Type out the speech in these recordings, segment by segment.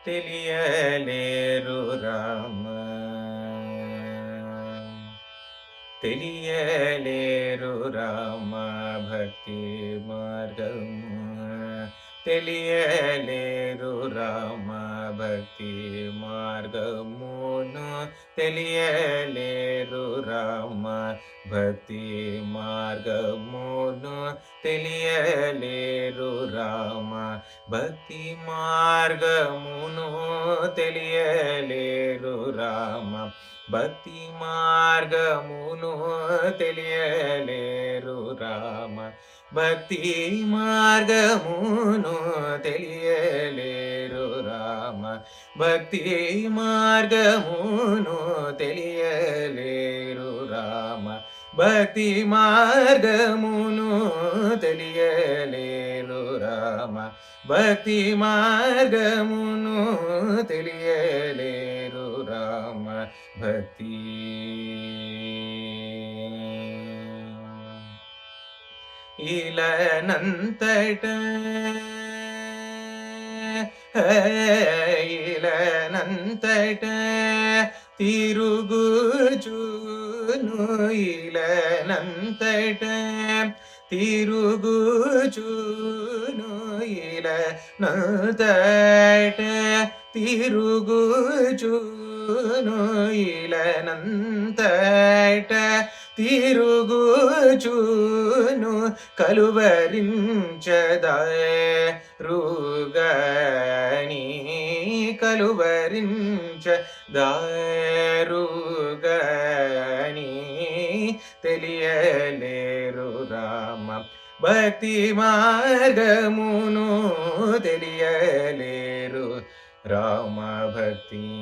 తెలియలేరు రామ. తెలియలేరు రామ భక్తి మార్గము. తెలియలేరు రామ భక్తి మార్గమును. తెలియలేరు రామ భక్తి మార్గమును. తెలియలేరు రామ భక్తి మార్గమును. తెలియలేరు రామ భక్తి మార్గమును. తెలియలేరు రామ భక్తి మార్గమును. తెలియలేరు రామ భక్తి మార్గమును. తెలియలేరు రామ భక్తి మార్గమును. తెలియలేరు రామ భక్తి మార్గమును. తెలియలేరు రామ భక్తి. ఇలనంతట ఇలనంతట తిరుగుచును. ఇలనంతట తిరుగుచును. ఇలనంతట తిరుగుచును. ఇలనంతట తిరుగుచును. కలువరించదారుగని కలువరించదారుగని. తెలియలేరు రామ భక్తి మార్గమును. తెలియలేరు రామ భక్తి.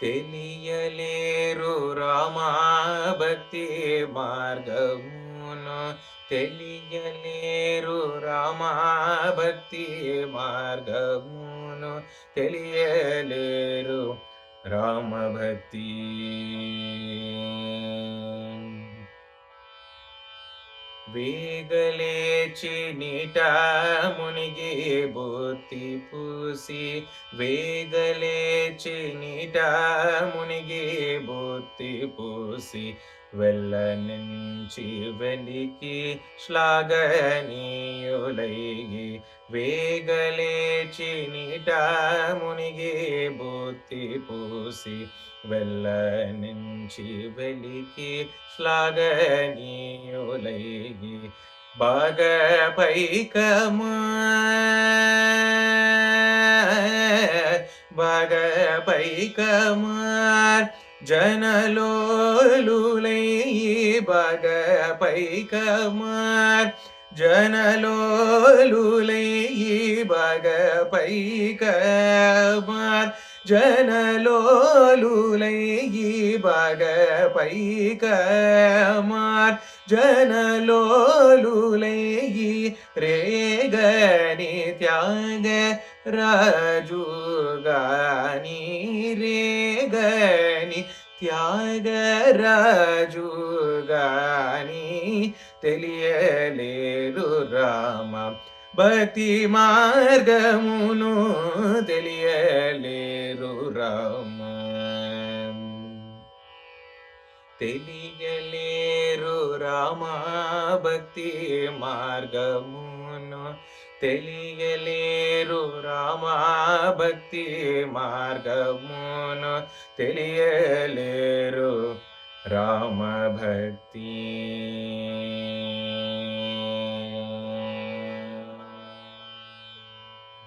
తెలియలేరు రామ భక్తి మార్గమును. తెలియలేరు రామ భక్తి మార్గమును. తెలియలేరు రామ భక్తి. వేగలేచి నీట మునిగి బొత్తి పూసి. వేగలేచి నీట మునిగి బొత్తి పూసి. వెళ్ళ నుంచి వెలికి శ్లాఘనీయులైగి. వేగలేచి నీట మునిగి బొత్తి పూసి. వెళ్ళ నుంచి వెలికి శ్లాఘనీయులైగి. బాగపైకమార్ జనలోలులై. బాగపైకమార్ జనలోలులై. బాగపైకమార్ జనలోలులై. బాగపైకమార్ జనలోలులై. రేగని త్యాగ రాజుగాని. రేగని త్యాగ రాజుగాని. తెలియలేరు రామ భక్తి మార్గమును. తెలియలేరు రామ. తెలియలేరు రామ భక్తి మార్గమును. తెలియలేరు రామ భక్తి మార్గమును. తెలియలేరు రామ భక్తి.